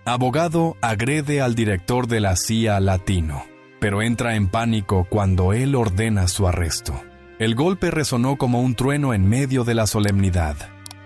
Abogado agrede al director de la CIA latino, pero entra en pánico cuando él ordena su arresto. El golpe resonó como un trueno en medio de la solemnidad.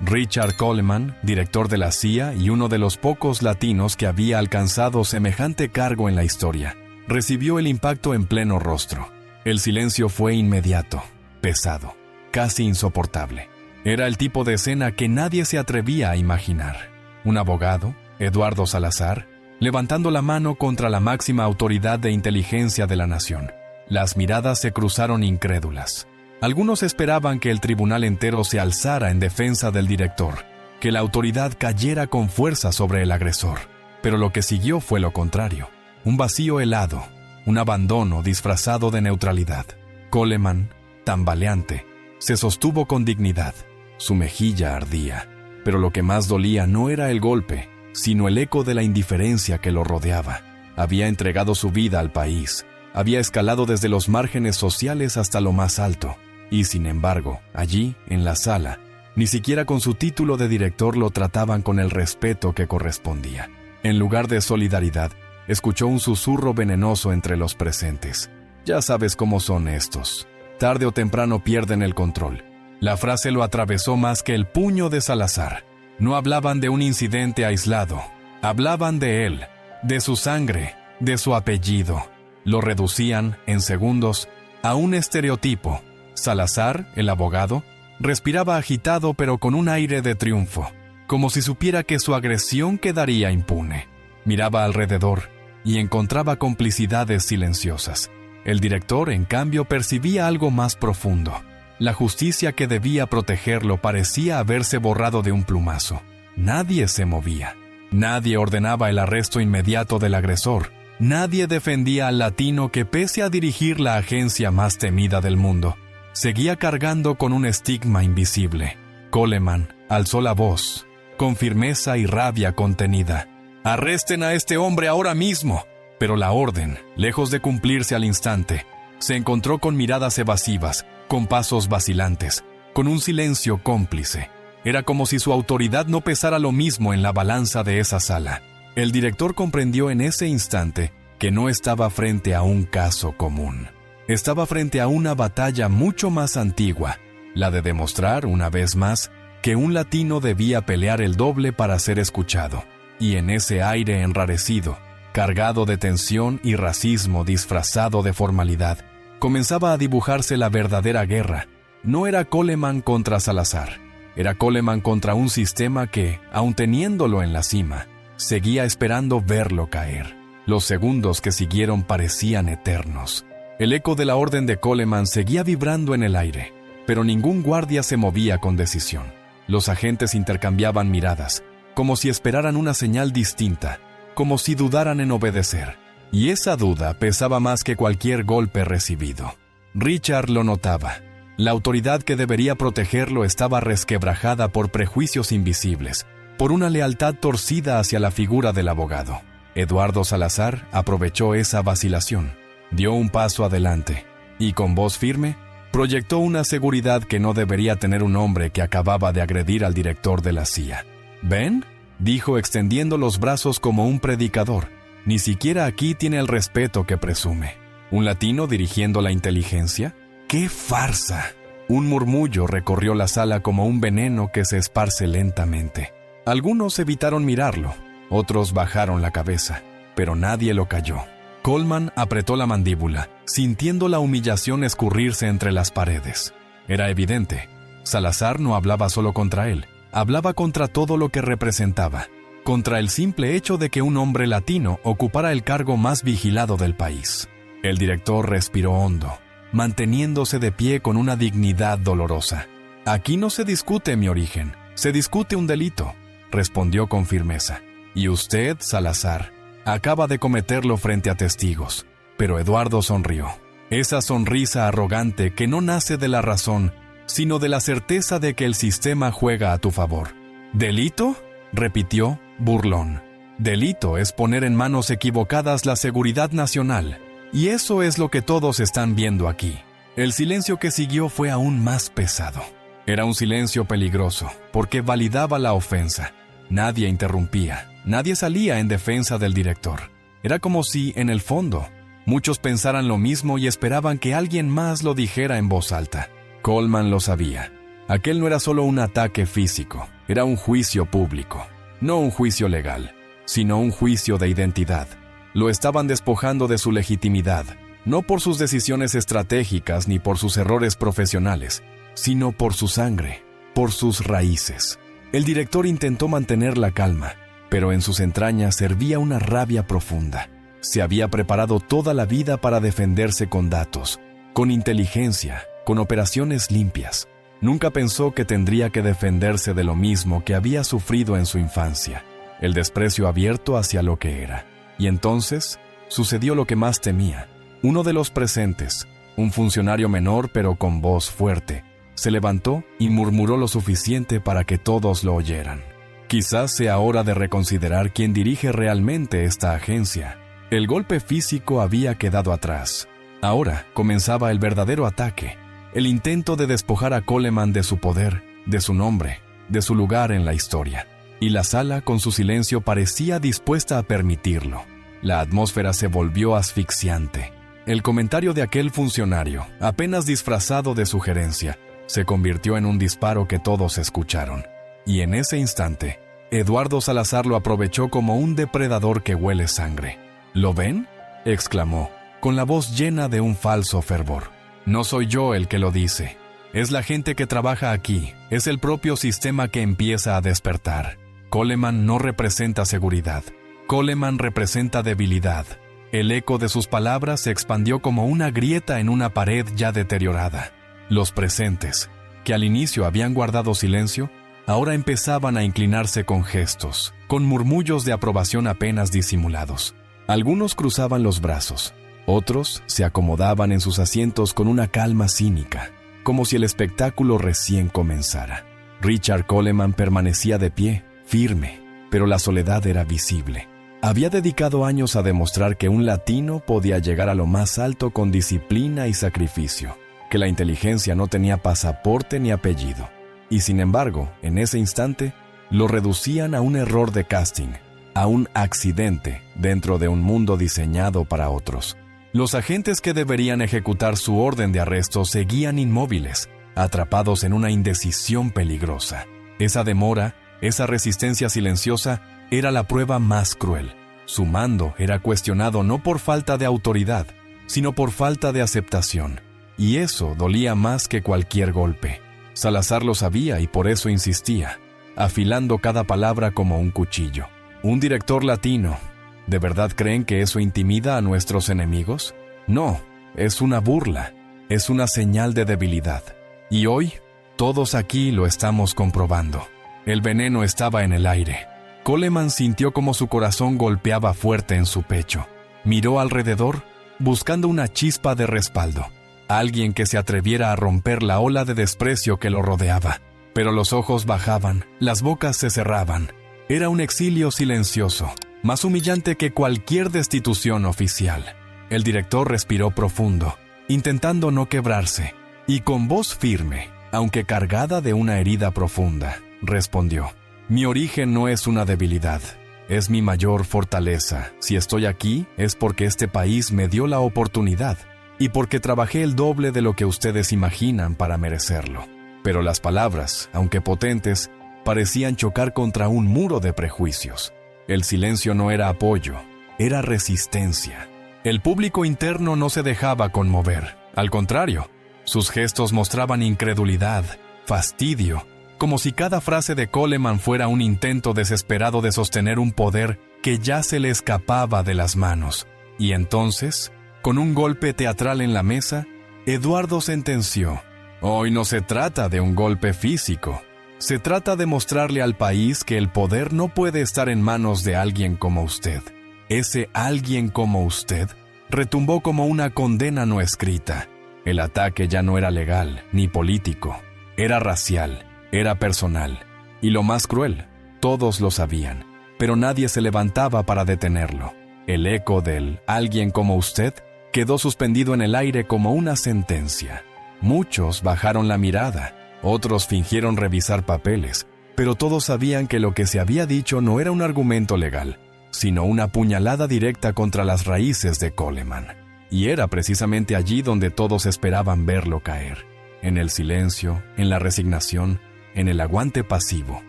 Richard Coleman, director de la CIA y uno de los pocos latinos que había alcanzado semejante cargo en la historia, recibió el impacto en pleno rostro. El silencio fue inmediato, pesado, casi insoportable. Era el tipo de escena que nadie se atrevía a imaginar. Un abogado, Eduardo Salazar, levantando la mano contra la máxima autoridad de inteligencia de la nación. Las miradas se cruzaron incrédulas. Algunos esperaban que el tribunal entero se alzara en defensa del director, que la autoridad cayera con fuerza sobre el agresor. Pero lo que siguió fue lo contrario. Un vacío helado, un abandono disfrazado de neutralidad. Coleman, tambaleante, se sostuvo con dignidad. Su mejilla ardía, pero lo que más dolía no era el golpe, sino el eco de la indiferencia que lo rodeaba. Había entregado su vida al país, había escalado desde los márgenes sociales hasta lo más alto, y sin embargo, allí, en la sala, ni siquiera con su título de director lo trataban con el respeto que correspondía. En lugar de solidaridad, escuchó un susurro venenoso entre los presentes. Ya sabes cómo son estos. Tarde o temprano pierden el control. La frase lo atravesó más que el puño de Salazar. No hablaban de un incidente aislado. Hablaban de él, de su sangre, de su apellido. Lo reducían, en segundos, a un estereotipo. Salazar, el abogado, respiraba agitado pero con un aire de triunfo, como si supiera que su agresión quedaría impune. Miraba alrededor y encontraba complicidades silenciosas. El director, en cambio, percibía algo más profundo. La justicia que debía protegerlo parecía haberse borrado de un plumazo. Nadie se movía. Nadie ordenaba el arresto inmediato del agresor. Nadie defendía al latino que, pese a dirigir la agencia más temida del mundo, seguía cargando con un estigma invisible. Coleman alzó la voz, con firmeza y rabia contenida. «¡Arresten a este hombre ahora mismo!». Pero la orden, lejos de cumplirse al instante, se encontró con miradas evasivas, con pasos vacilantes, con un silencio cómplice. Era como si su autoridad no pesara lo mismo en la balanza de esa sala. El director comprendió en ese instante que no estaba frente a un caso común. Estaba frente a una batalla mucho más antigua, la de demostrar, una vez más, que un latino debía pelear el doble para ser escuchado. Y en ese aire enrarecido, cargado de tensión y racismo disfrazado de formalidad, comenzaba a dibujarse la verdadera guerra. No era Coleman contra Salazar, era Coleman contra un sistema que, aun teniéndolo en la cima, seguía esperando verlo caer. Los segundos que siguieron parecían eternos. El eco de la orden de Coleman seguía vibrando en el aire, pero ningún guardia se movía con decisión. Los agentes intercambiaban miradas, como si esperaran una señal distinta, como si dudaran en obedecer. Y esa duda pesaba más que cualquier golpe recibido. Richard lo notaba. La autoridad que debería protegerlo estaba resquebrajada por prejuicios invisibles, por una lealtad torcida hacia la figura del abogado. Eduardo Salazar aprovechó esa vacilación, dio un paso adelante, y con voz firme, proyectó una seguridad que no debería tener un hombre que acababa de agredir al director de la CIA. «¿Ven?», dijo extendiendo los brazos como un predicador. «Ni siquiera aquí tiene el respeto que presume. ¿Un latino dirigiendo la inteligencia? ¡Qué farsa!». Un murmullo recorrió la sala como un veneno que se esparce lentamente. Algunos evitaron mirarlo, otros bajaron la cabeza, pero nadie lo calló. Coleman apretó la mandíbula, sintiendo la humillación escurrirse entre las paredes. Era evidente, Salazar no hablaba solo contra él, hablaba contra todo lo que representaba, contra el simple hecho de que un hombre latino ocupara el cargo más vigilado del país. El director respiró hondo, manteniéndose de pie con una dignidad dolorosa. «Aquí no se discute mi origen, se discute un delito», respondió con firmeza. «Y usted, Salazar, acaba de cometerlo frente a testigos». Pero Eduardo sonrió. Esa sonrisa arrogante que no nace de la razón, sino de la certeza de que el sistema juega a tu favor. «¿Delito?», repitió, burlón. «Delito es poner en manos equivocadas la seguridad nacional. Y eso es lo que todos están viendo aquí». El silencio que siguió fue aún más pesado. Era un silencio peligroso, porque validaba la ofensa. Nadie interrumpía. Nadie salía en defensa del director. Era como si, en el fondo, muchos pensaran lo mismo y esperaban que alguien más lo dijera en voz alta. Coleman lo sabía. Aquel no era solo un ataque físico, era un juicio público. No un juicio legal, sino un juicio de identidad. Lo estaban despojando de su legitimidad, no por sus decisiones estratégicas ni por sus errores profesionales, sino por su sangre, por sus raíces. El director intentó mantener la calma, pero en sus entrañas hervía una rabia profunda. Se había preparado toda la vida para defenderse con datos, con inteligencia, con operaciones limpias. Nunca pensó que tendría que defenderse de lo mismo que había sufrido en su infancia, el desprecio abierto hacia lo que era. Y entonces sucedió lo que más temía. Uno de los presentes, un funcionario menor pero con voz fuerte, se levantó y murmuró lo suficiente para que todos lo oyeran. Quizás sea hora de reconsiderar quién dirige realmente esta agencia. El golpe físico había quedado atrás. Ahora comenzaba el verdadero ataque, el intento de despojar a Coleman de su poder, de su nombre, de su lugar en la historia. Y la sala, con su silencio, parecía dispuesta a permitirlo. La atmósfera se volvió asfixiante. El comentario de aquel funcionario, apenas disfrazado de sugerencia, se convirtió en un disparo que todos escucharon. Y en ese instante, Eduardo Salazar lo aprovechó como un depredador que huele sangre. ¿Lo ven?, exclamó, con la voz llena de un falso fervor. No soy yo el que lo dice. Es la gente que trabaja aquí. Es el propio sistema que empieza a despertar. Coleman no representa seguridad. Coleman representa debilidad. El eco de sus palabras se expandió como una grieta en una pared ya deteriorada. Los presentes, que al inicio habían guardado silencio, ahora empezaban a inclinarse con gestos, con murmullos de aprobación apenas disimulados. Algunos cruzaban los brazos, otros se acomodaban en sus asientos con una calma cínica, como si el espectáculo recién comenzara. Richard Coleman permanecía de pie, firme, pero la soledad era visible. Había dedicado años a demostrar que un latino podía llegar a lo más alto con disciplina y sacrificio, que la inteligencia no tenía pasaporte ni apellido. Y sin embargo, en ese instante, lo reducían a un error de casting, a un accidente dentro de un mundo diseñado para otros. Los agentes que deberían ejecutar su orden de arresto seguían inmóviles, atrapados en una indecisión peligrosa. Esa demora, esa resistencia silenciosa, era la prueba más cruel. Su mando era cuestionado no por falta de autoridad, sino por falta de aceptación. Y eso dolía más que cualquier golpe. Salazar lo sabía y por eso insistía, afilando cada palabra como un cuchillo. Un director latino. ¿De verdad creen que eso intimida a nuestros enemigos? No, es una burla, es una señal de debilidad. Y hoy, todos aquí lo estamos comprobando. El veneno estaba en el aire. Coleman sintió como su corazón golpeaba fuerte en su pecho. Miró alrededor, buscando una chispa de respaldo. Alguien que se atreviera a romper la ola de desprecio que lo rodeaba. Pero los ojos bajaban, las bocas se cerraban. Era un exilio silencioso, más humillante que cualquier destitución oficial. El director respiró profundo, intentando no quebrarse, y con voz firme, aunque cargada de una herida profunda, respondió: «Mi origen no es una debilidad, es mi mayor fortaleza. Si estoy aquí es porque este país me dio la oportunidad, y porque trabajé el doble de lo que ustedes imaginan para merecerlo». Pero las palabras, aunque potentes, parecían chocar contra un muro de prejuicios. El silencio no era apoyo, era resistencia. El público interno no se dejaba conmover. Al contrario, sus gestos mostraban incredulidad, fastidio, como si cada frase de Coleman fuera un intento desesperado de sostener un poder que ya se le escapaba de las manos. Y entonces, con un golpe teatral en la mesa, Eduardo sentenció: «Hoy no se trata de un golpe físico. Se trata de mostrarle al país que el poder no puede estar en manos de alguien como usted». Ese alguien como usted retumbó como una condena no escrita. El ataque ya no era legal ni político. Era racial, era personal. Y lo más cruel, todos lo sabían, pero nadie se levantaba para detenerlo. El eco del «alguien como usted» quedó suspendido en el aire como una sentencia. Muchos bajaron la mirada, otros fingieron revisar papeles, pero todos sabían que lo que se había dicho no era un argumento legal, sino una puñalada directa contra las raíces de Coleman. Y era precisamente allí donde todos esperaban verlo caer, en el silencio, en la resignación, en el aguante pasivo.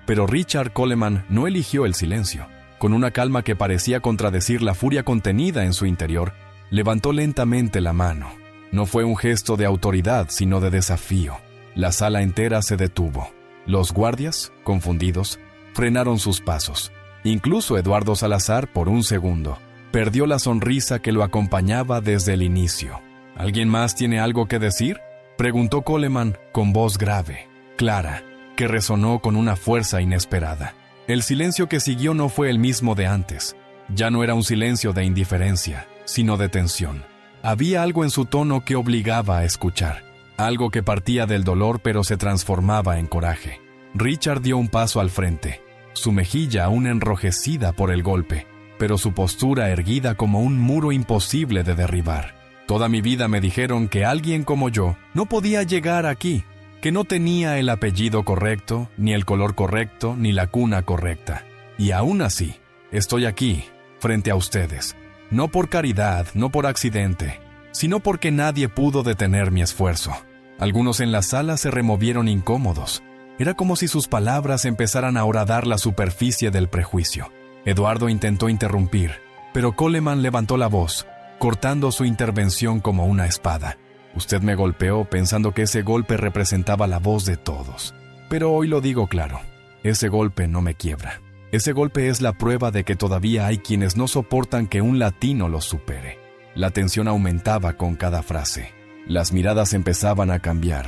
Pero Richard Coleman no eligió el silencio. Con una calma que parecía contradecir la furia contenida en su interior, levantó lentamente la mano. No fue un gesto de autoridad, sino de desafío. La sala entera se detuvo. Los guardias, confundidos, frenaron sus pasos. Incluso Eduardo Salazar, por un segundo, perdió la sonrisa que lo acompañaba desde el inicio. ¿Alguien más tiene algo que decir?, preguntó Coleman con voz grave, clara, que resonó con una fuerza inesperada. El silencio que siguió no fue el mismo de antes. Ya no era un silencio de indiferencia, sino de tensión. Había algo en su tono que obligaba a escuchar, algo que partía del dolor pero se transformaba en coraje. Richard dio un paso al frente, su mejilla aún enrojecida por el golpe, pero su postura erguida como un muro imposible de derribar. Toda mi vida me dijeron que alguien como yo no podía llegar aquí, que no tenía el apellido correcto, ni el color correcto, ni la cuna correcta. Y aún así, estoy aquí, frente a ustedes, no por caridad, no por accidente, sino porque nadie pudo detener mi esfuerzo. Algunos en la sala se removieron incómodos. Era como si sus palabras empezaran a horadar la superficie del prejuicio. Eduardo intentó interrumpir, pero Coleman levantó la voz, cortando su intervención como una espada. Usted me golpeó pensando que ese golpe representaba la voz de todos. Pero hoy lo digo claro, ese golpe no me quiebra. Ese golpe es la prueba de que todavía hay quienes no soportan que un latino los supere. La tensión aumentaba con cada frase. Las miradas empezaban a cambiar.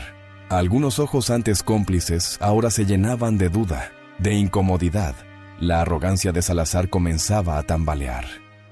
Algunos ojos antes cómplices ahora se llenaban de duda, de incomodidad. La arrogancia de Salazar comenzaba a tambalear.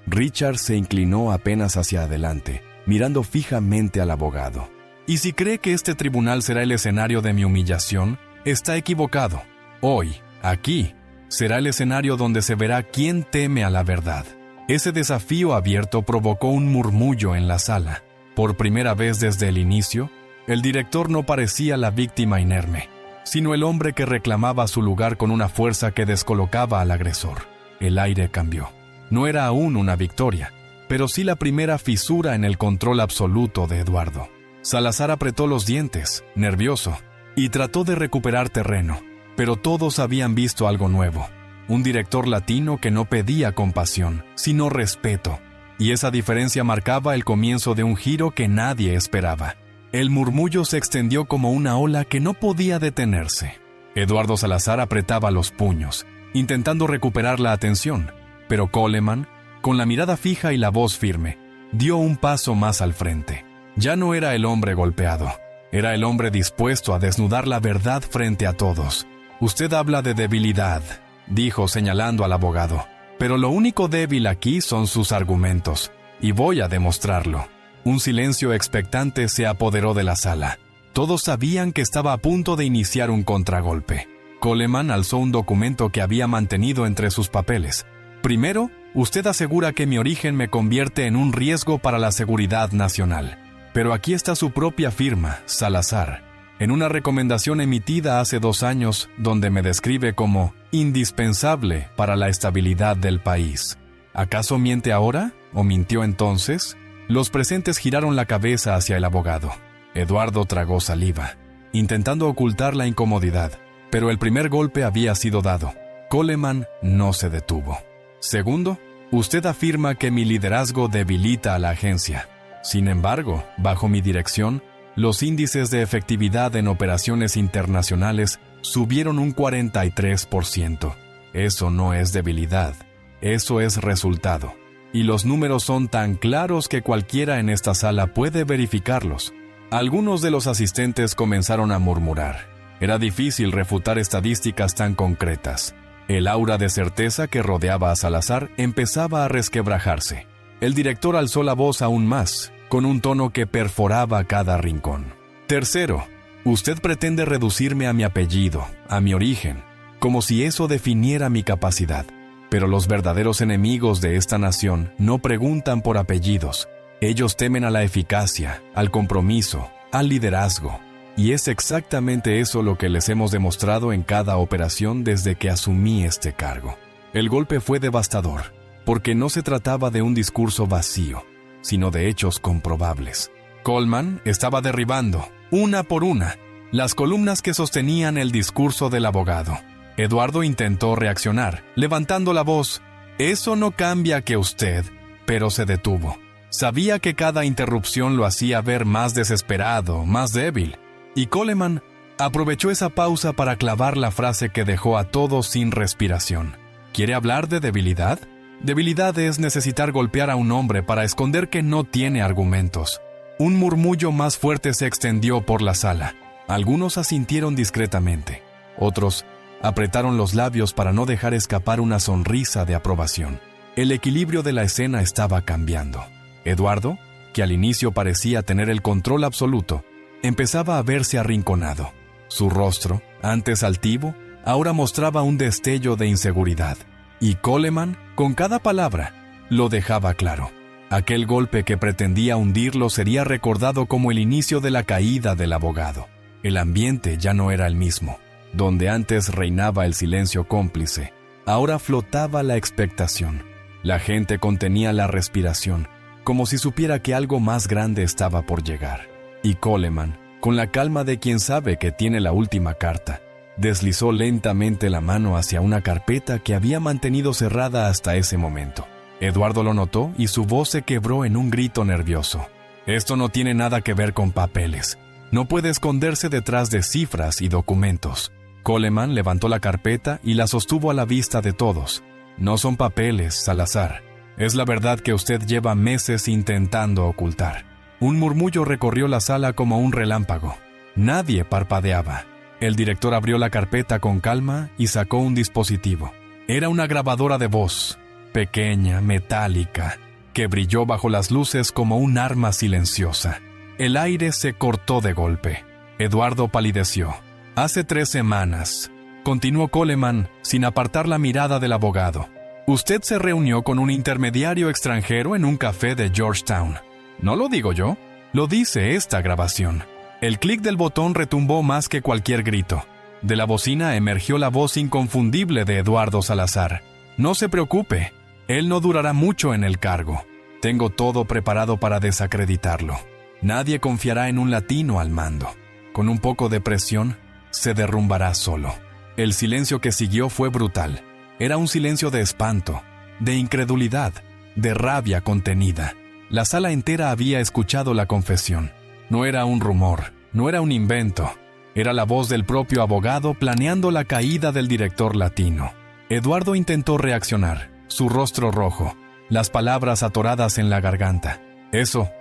Richard se inclinó apenas hacia adelante, mirando fijamente al abogado. Y si cree que este tribunal será el escenario de mi humillación, está equivocado. Hoy, aquí, será el escenario donde se verá quién teme a la verdad. Ese desafío abierto provocó un murmullo en la sala. Por primera vez desde el inicio, el director no parecía la víctima inerme, sino el hombre que reclamaba su lugar con una fuerza que descolocaba al agresor. El aire cambió. No era aún una victoria, pero sí la primera fisura en el control absoluto de Eduardo. Salazar apretó los dientes, nervioso, y trató de recuperar terreno, pero todos habían visto algo nuevo. Un director latino que no pedía compasión, sino respeto, y esa diferencia marcaba el comienzo de un giro que nadie esperaba. El murmullo se extendió como una ola que no podía detenerse. Eduardo Salazar apretaba los puños, intentando recuperar la atención, pero Coleman, con la mirada fija y la voz firme, dio un paso más al frente. Ya no era el hombre golpeado, era el hombre dispuesto a desnudar la verdad frente a todos. Usted habla de debilidad, dijo señalando al abogado, pero lo único débil aquí son sus argumentos, y voy a demostrarlo. Un silencio expectante se apoderó de la sala. Todos sabían que estaba a punto de iniciar un contragolpe. Coleman alzó un documento que había mantenido entre sus papeles. Primero, usted asegura que mi origen me convierte en un riesgo para la seguridad nacional. Pero aquí está su propia firma, Salazar, en una recomendación emitida hace 2 años, donde me describe como indispensable para la estabilidad del país. ¿Acaso miente ahora? ¿O mintió entonces? Los presentes giraron la cabeza hacia el abogado. Eduardo tragó saliva, intentando ocultar la incomodidad, pero el primer golpe había sido dado. Coleman no se detuvo. Segundo, usted afirma que mi liderazgo debilita a la agencia. Sin embargo, bajo mi dirección, los índices de efectividad en operaciones internacionales subieron un 43%. Eso no es debilidad, eso es resultado. Y los números son tan claros que cualquiera en esta sala puede verificarlos. Algunos de los asistentes comenzaron a murmurar. Era difícil refutar estadísticas tan concretas. El aura de certeza que rodeaba a Salazar empezaba a resquebrajarse. El director alzó la voz aún más, con un tono que perforaba cada rincón. Tercero, usted pretende reducirme a mi apellido, a mi origen, como si eso definiera mi capacidad. Pero los verdaderos enemigos de esta nación no preguntan por apellidos. Ellos temen a la eficacia, al compromiso, al liderazgo. Y es exactamente eso lo que les hemos demostrado en cada operación desde que asumí este cargo. El golpe fue devastador, porque no se trataba de un discurso vacío, sino de hechos comprobables. Coleman estaba derribando, una por una, las columnas que sostenían el discurso del abogado. Eduardo intentó reaccionar, levantando la voz. «Eso no cambia que usted», pero se detuvo. Sabía que cada interrupción lo hacía ver más desesperado, más débil. Y Coleman aprovechó esa pausa para clavar la frase que dejó a todos sin respiración. ¿Quiere hablar de debilidad? Debilidad es necesitar golpear a un hombre para esconder que no tiene argumentos. Un murmullo más fuerte se extendió por la sala. Algunos asintieron discretamente. Otros apretaron los labios para no dejar escapar una sonrisa de aprobación. El equilibrio de la escena estaba cambiando. Eduardo, que al inicio parecía tener el control absoluto, empezaba a verse arrinconado. Su rostro, antes altivo, ahora mostraba un destello de inseguridad. Y Coleman, con cada palabra, lo dejaba claro. Aquel golpe que pretendía hundirlo sería recordado como el inicio de la caída del abogado. El ambiente ya no era el mismo. Donde antes reinaba el silencio cómplice, ahora flotaba la expectación. La gente contenía la respiración, como si supiera que algo más grande estaba por llegar. Y Coleman, con la calma de quien sabe que tiene la última carta, deslizó lentamente la mano hacia una carpeta que había mantenido cerrada hasta ese momento. Eduardo lo notó y su voz se quebró en un grito nervioso. «Esto no tiene nada que ver con papeles. No puede esconderse detrás de cifras y documentos». Coleman levantó la carpeta y la sostuvo a la vista de todos. «No son papeles, Salazar. Es la verdad que usted lleva meses intentando ocultar». Un murmullo recorrió la sala como un relámpago. Nadie parpadeaba. El director abrió la carpeta con calma y sacó un dispositivo. Era una grabadora de voz, pequeña, metálica, que brilló bajo las luces como un arma silenciosa. El aire se cortó de golpe. Eduardo palideció. «Hace 3 semanas», continuó Coleman sin apartar la mirada del abogado, «usted se reunió con un intermediario extranjero en un café de Georgetown. No lo digo yo, lo dice esta grabación». El clic del botón retumbó más que cualquier grito. De la bocina emergió la voz inconfundible de Eduardo Salazar. «No se preocupe, él no durará mucho en el cargo. Tengo todo preparado para desacreditarlo. Nadie confiará en un latino al mando. Con un poco de presión, se derrumbará solo». El silencio que siguió fue brutal. Era un silencio de espanto, de incredulidad, de rabia contenida. La sala entera había escuchado la confesión. No era un rumor, no era un invento. Era la voz del propio abogado planeando la caída del director latino. Eduardo intentó reaccionar, su rostro rojo, las palabras atoradas en la garganta. Eso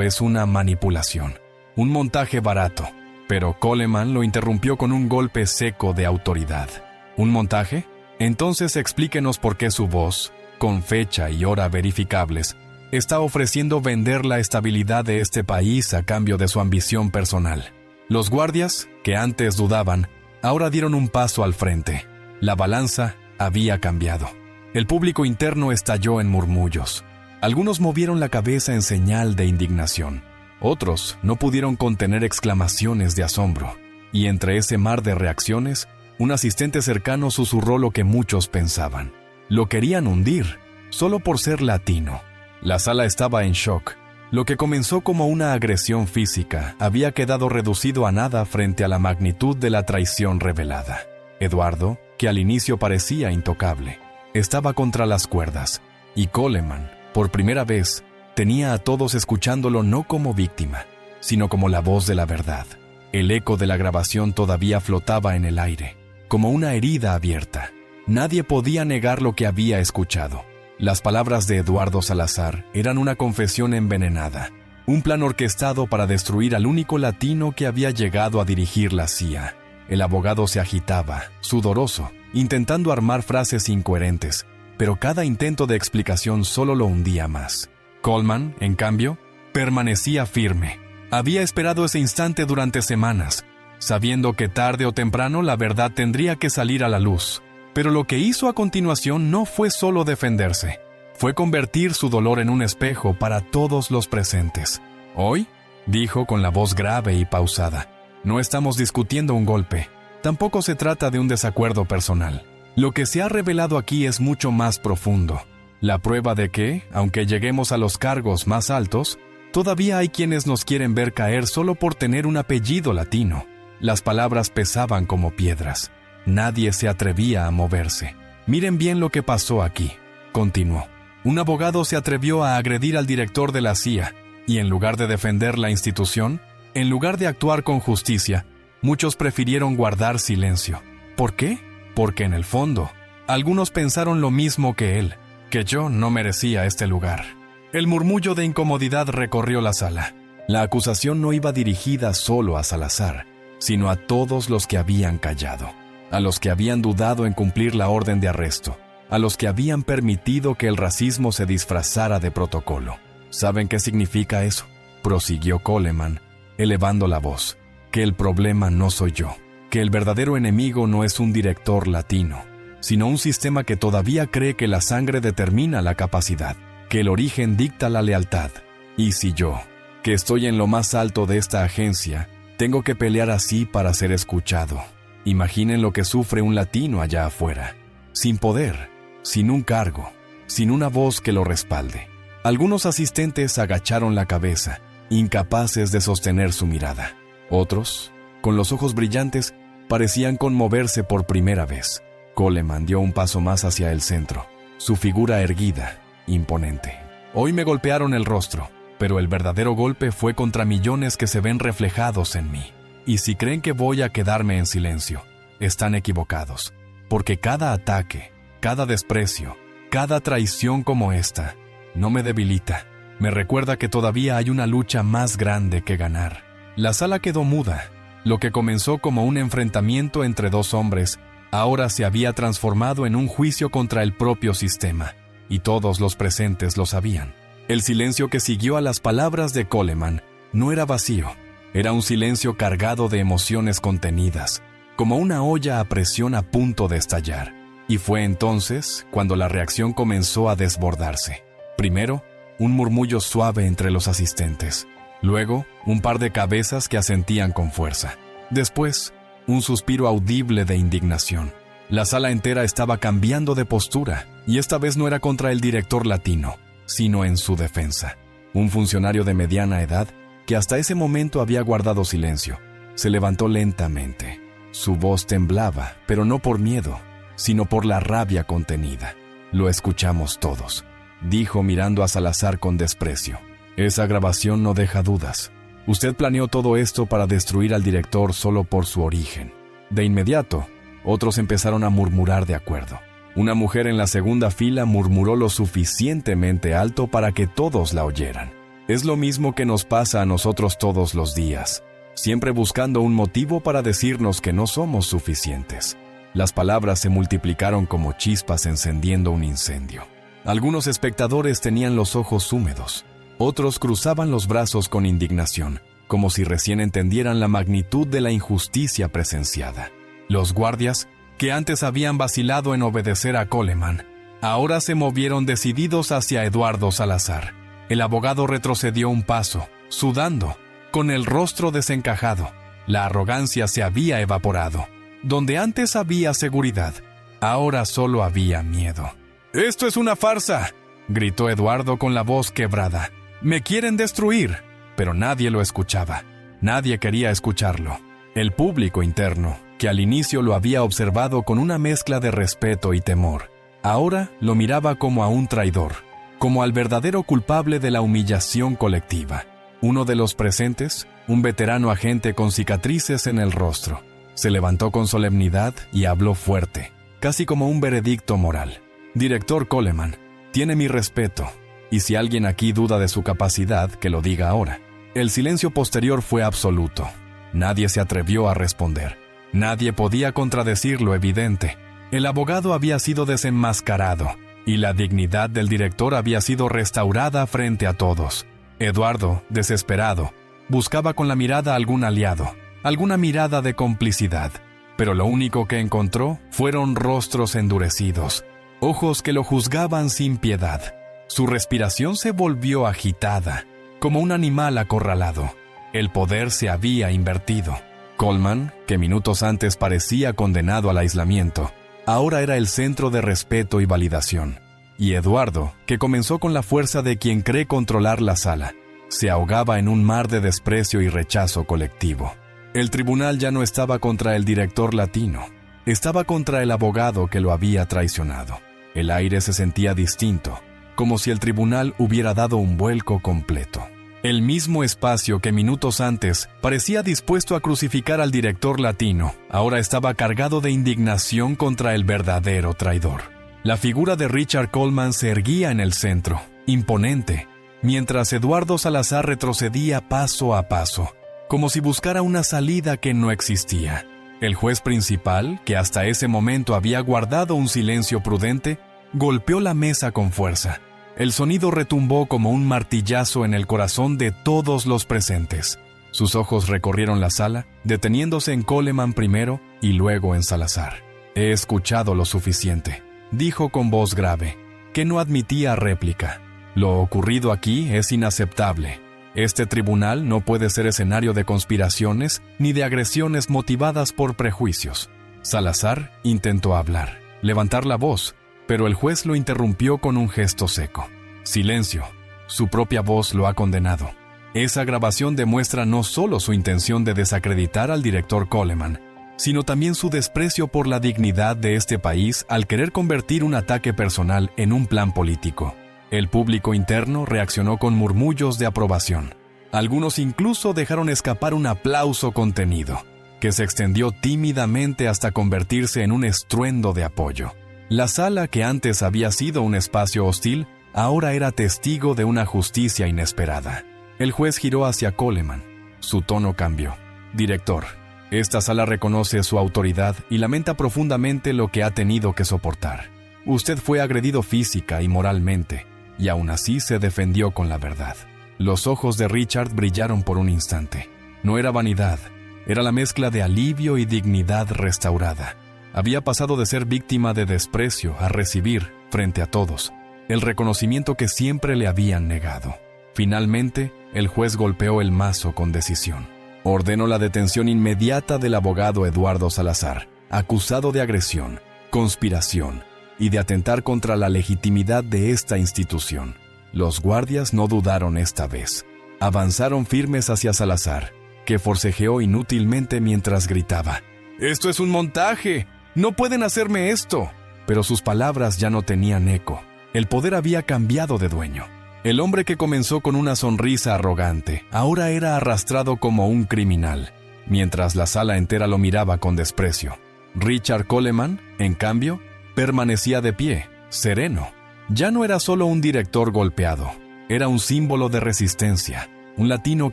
es una manipulación, un montaje barato. Pero Coleman lo interrumpió con un golpe seco de autoridad. ¿Un montaje? Entonces explíquenos por qué su voz, con fecha y hora verificables, está ofreciendo vender la estabilidad de este país a cambio de su ambición personal. Los guardias, que antes dudaban, ahora dieron un paso al frente. La balanza había cambiado. El público interno estalló en murmullos. Algunos movieron la cabeza en señal de indignación. Otros no pudieron contener exclamaciones de asombro. Y entre ese mar de reacciones, un asistente cercano susurró lo que muchos pensaban. Lo querían hundir, solo por ser latino. La sala estaba en shock. Lo que comenzó como una agresión física había quedado reducido a nada frente a la magnitud de la traición revelada. Eduardo, que al inicio parecía intocable, estaba contra las cuerdas, y Coleman, por primera vez, tenía a todos escuchándolo no como víctima, sino como la voz de la verdad. El eco de la grabación todavía flotaba en el aire, como una herida abierta. Nadie podía negar lo que había escuchado. Las palabras de Eduardo Salazar eran una confesión envenenada, un plan orquestado para destruir al único latino que había llegado a dirigir la CIA. El abogado se agitaba, sudoroso, intentando armar frases incoherentes, pero cada intento de explicación solo lo hundía más. Coleman, en cambio, permanecía firme. Había esperado ese instante durante semanas, sabiendo que tarde o temprano la verdad tendría que salir a la luz. Pero lo que hizo a continuación no fue solo defenderse, fue convertir su dolor en un espejo para todos los presentes. «Hoy», dijo con la voz grave y pausada, No estamos discutiendo un golpe. Tampoco se trata de un desacuerdo personal. Lo que se ha revelado aquí es mucho más profundo. La prueba de que, aunque lleguemos a los cargos más altos, todavía hay quienes nos quieren ver caer solo por tener un apellido latino. Las palabras pesaban como piedras. Nadie se atrevía a moverse. Miren bien lo que pasó aquí. Continuó. Un abogado se atrevió a agredir al director de la CIA, y en lugar de defender la institución, en lugar de actuar con justicia, muchos prefirieron guardar silencio. ¿Por qué? Porque en el fondo, algunos pensaron lo mismo que él, que yo no merecía este lugar. El murmullo de incomodidad recorrió la sala. La acusación no iba dirigida solo a Salazar, sino a todos los que habían callado, a los que habían dudado en cumplir la orden de arresto, a los que habían permitido que el racismo se disfrazara de protocolo. ¿Saben qué significa eso?, prosiguió Coleman, elevando la voz. Que el problema no soy yo, que el verdadero enemigo no es un director latino, sino un sistema que todavía cree que la sangre determina la capacidad, que el origen dicta la lealtad. Y si yo, que estoy en lo más alto de esta agencia, tengo que pelear así para ser escuchado. Imaginen lo que sufre un latino allá afuera, sin poder, sin un cargo, sin una voz que lo respalde. Algunos asistentes agacharon la cabeza, incapaces de sostener su mirada. Otros, con los ojos brillantes, parecían conmoverse por primera vez. Coleman dio un paso más hacia el centro, su figura erguida, imponente. Hoy me golpearon el rostro, pero el verdadero golpe fue contra millones que se ven reflejados en mí. Y si creen que voy a quedarme en silencio, están equivocados, porque cada ataque, cada desprecio, cada traición como esta, no me debilita, me recuerda que todavía hay una lucha más grande que ganar. La sala quedó muda. Lo que comenzó como un enfrentamiento entre dos hombres, ahora se había transformado en un juicio contra el propio sistema, y todos los presentes lo sabían. El silencio que siguió a las palabras de Coleman no era vacío, era un silencio cargado de emociones contenidas, como una olla a presión a punto de estallar. Y fue entonces cuando la reacción comenzó a desbordarse. Primero, un murmullo suave entre los asistentes. Luego, un par de cabezas que asentían con fuerza. Después, un suspiro audible de indignación. La sala entera estaba cambiando de postura, y esta vez no era contra el director latino, sino en su defensa. Un funcionario de mediana edad, que hasta ese momento había guardado silencio, se levantó lentamente. Su voz temblaba, pero no por miedo, sino por la rabia contenida. Lo escuchamos todos, dijo mirando a Salazar con desprecio. Esa grabación no deja dudas. Usted planeó todo esto para destruir al director solo por su origen. De inmediato, otros empezaron a murmurar de acuerdo. Una mujer en la segunda fila murmuró lo suficientemente alto para que todos la oyeran. Es lo mismo que nos pasa a nosotros todos los días, siempre buscando un motivo para decirnos que no somos suficientes. Las palabras se multiplicaron como chispas encendiendo un incendio. Algunos espectadores tenían los ojos húmedos. Otros cruzaban los brazos con indignación, como si recién entendieran la magnitud de la injusticia presenciada. Los guardias, que antes habían vacilado en obedecer a Coleman, ahora se movieron decididos hacia Eduardo Salazar. El abogado retrocedió un paso, sudando, con el rostro desencajado. La arrogancia se había evaporado. Donde antes había seguridad, ahora solo había miedo. «¡Esto es una farsa!», gritó Eduardo con la voz quebrada. «¡Me quieren destruir!». Pero nadie lo escuchaba. Nadie quería escucharlo. El público interno, que al inicio lo había observado con una mezcla de respeto y temor, ahora lo miraba como a un traidor, como al verdadero culpable de la humillación colectiva. Uno de los presentes, un veterano agente con cicatrices en el rostro, se levantó con solemnidad y habló fuerte, casi como un veredicto moral. «Director Coleman, tiene mi respeto, y si alguien aquí duda de su capacidad, que lo diga ahora». El silencio posterior fue absoluto. Nadie se atrevió a responder. Nadie podía contradecir lo evidente. El abogado había sido desenmascarado, y la dignidad del director había sido restaurada frente a todos. Eduardo, desesperado, buscaba con la mirada algún aliado, alguna mirada de complicidad, pero lo único que encontró fueron rostros endurecidos, ojos que lo juzgaban sin piedad. Su respiración se volvió agitada, como un animal acorralado. El poder se había invertido. Coleman, que minutos antes parecía condenado al aislamiento, ahora era el centro de respeto y validación. Y Eduardo, que comenzó con la fuerza de quien cree controlar la sala, se ahogaba en un mar de desprecio y rechazo colectivo. El tribunal ya no estaba contra el director latino, estaba contra el abogado que lo había traicionado. El aire se sentía distinto, como si el tribunal hubiera dado un vuelco completo. El mismo espacio que minutos antes parecía dispuesto a crucificar al director latino, ahora estaba cargado de indignación contra el verdadero traidor. La figura de Richard Coleman se erguía en el centro, imponente, mientras Eduardo Salazar retrocedía paso a paso, como si buscara una salida que no existía. El juez principal, que hasta ese momento había guardado un silencio prudente, golpeó la mesa con fuerza. El sonido retumbó como un martillazo en el corazón de todos los presentes. Sus ojos recorrieron la sala, deteniéndose en Coleman primero y luego en Salazar. «He escuchado lo suficiente», dijo con voz grave, que no admitía réplica. «Lo ocurrido aquí es inaceptable. Este tribunal no puede ser escenario de conspiraciones ni de agresiones motivadas por prejuicios». Salazar intentó hablar, levantar la voz, pero el juez lo interrumpió con un gesto seco. «Silencio. Su propia voz lo ha condenado». Esa grabación demuestra no solo su intención de desacreditar al director Coleman, sino también su desprecio por la dignidad de este país al querer convertir un ataque personal en un plan político. El público interno reaccionó con murmullos de aprobación. Algunos incluso dejaron escapar un aplauso contenido, que se extendió tímidamente hasta convertirse en un estruendo de apoyo. La sala, que antes había sido un espacio hostil, ahora era testigo de una justicia inesperada. El juez giró hacia Coleman. Su tono cambió. «Director, esta sala reconoce su autoridad y lamenta profundamente lo que ha tenido que soportar. Usted fue agredido física y moralmente, y aún así se defendió con la verdad». Los ojos de Richard brillaron por un instante. No era vanidad, era la mezcla de alivio y dignidad restaurada. Había pasado de ser víctima de desprecio a recibir, frente a todos, el reconocimiento que siempre le habían negado. Finalmente, el juez golpeó el mazo con decisión. Ordenó la detención inmediata del abogado Eduardo Salazar, acusado de agresión, conspiración y de atentar contra la legitimidad de esta institución. Los guardias no dudaron esta vez. Avanzaron firmes hacia Salazar, que forcejeó inútilmente mientras gritaba: «¡Esto es un montaje! ¡No pueden hacerme esto!». Pero sus palabras ya no tenían eco. El poder había cambiado de dueño. El hombre que comenzó con una sonrisa arrogante, ahora era arrastrado como un criminal, mientras la sala entera lo miraba con desprecio. Richard Coleman, en cambio, permanecía de pie, sereno. Ya no era solo un director golpeado, era un símbolo de resistencia, un latino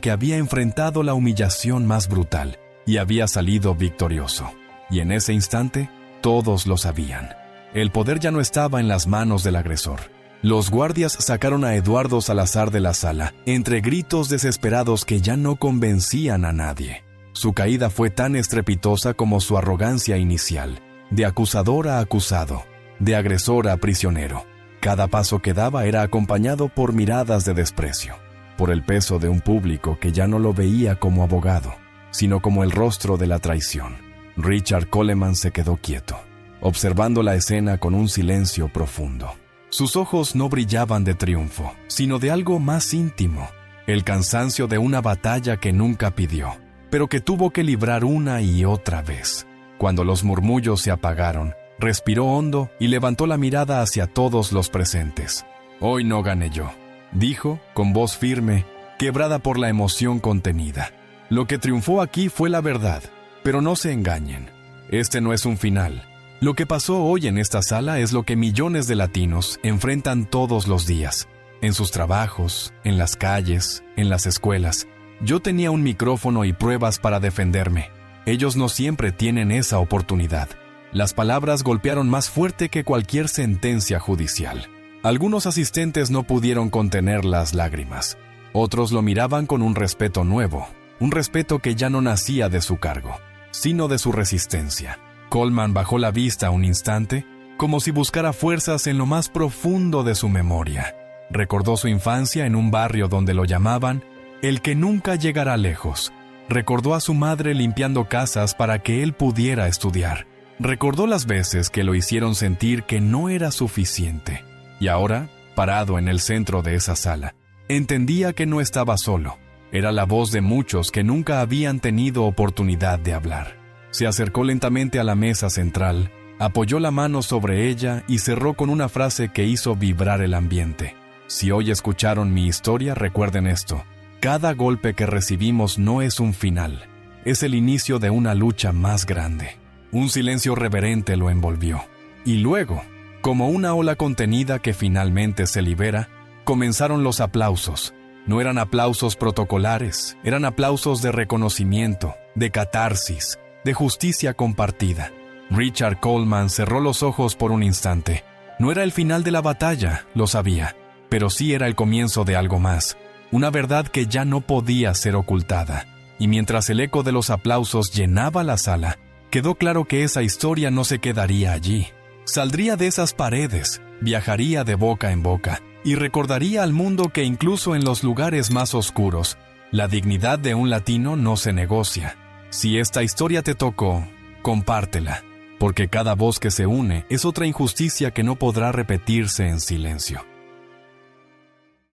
que había enfrentado la humillación más brutal y había salido victorioso. Y en ese instante, todos lo sabían. El poder ya no estaba en las manos del agresor. Los guardias sacaron a Eduardo Salazar de la sala, entre gritos desesperados que ya no convencían a nadie. Su caída fue tan estrepitosa como su arrogancia inicial, de acusador a acusado, de agresor a prisionero. Cada paso que daba era acompañado por miradas de desprecio, por el peso de un público que ya no lo veía como abogado, sino como el rostro de la traición. Richard Coleman se quedó quieto, observando la escena con un silencio profundo. Sus ojos no brillaban de triunfo, sino de algo más íntimo, el cansancio de una batalla que nunca pidió, pero que tuvo que librar una y otra vez. Cuando los murmullos se apagaron, respiró hondo y levantó la mirada hacia todos los presentes. «Hoy no gané yo», dijo, con voz firme, quebrada por la emoción contenida. «Lo que triunfó aquí fue la verdad, pero no se engañen. Este no es un final. Lo que pasó hoy en esta sala es lo que millones de latinos enfrentan todos los días, en sus trabajos, en las calles, en las escuelas. Yo tenía un micrófono y pruebas para defenderme. Ellos no siempre tienen esa oportunidad». Las palabras golpearon más fuerte que cualquier sentencia judicial. Algunos asistentes no pudieron contener las lágrimas. Otros lo miraban con un respeto nuevo, un respeto que ya no nacía de su cargo, sino de su resistencia. Coleman bajó la vista un instante, como si buscara fuerzas en lo más profundo de su memoria. Recordó su infancia en un barrio donde lo llamaban el que nunca llegará lejos, Recordó a su madre limpiando casas para que él pudiera estudiar. Recordó las veces que lo hicieron sentir que no era suficiente. Y ahora, parado en el centro de esa sala, entendía que no estaba solo. Era la voz de muchos que nunca habían tenido oportunidad de hablar. Se acercó lentamente a la mesa central, apoyó la mano sobre ella y cerró con una frase que hizo vibrar el ambiente. Si hoy escucharon mi historia, recuerden esto. Cada golpe que recibimos no es un final, es el inicio de una lucha más grande. Un silencio reverente lo envolvió. Y luego, como una ola contenida que finalmente se libera, comenzaron los aplausos. No eran aplausos protocolares, eran aplausos de reconocimiento, de catarsis, de justicia compartida. Richard Coleman cerró los ojos por un instante. No era el final de la batalla, lo sabía, pero sí era el comienzo de algo más. Una verdad que ya no podía ser ocultada. Y mientras el eco de los aplausos llenaba la sala, quedó claro que esa historia no se quedaría allí. Saldría de esas paredes, viajaría de boca en boca, y recordaría al mundo que incluso en los lugares más oscuros, la dignidad de un latino no se negocia. Si esta historia te tocó, compártela, porque cada voz que se une es otra injusticia que no podrá repetirse en silencio.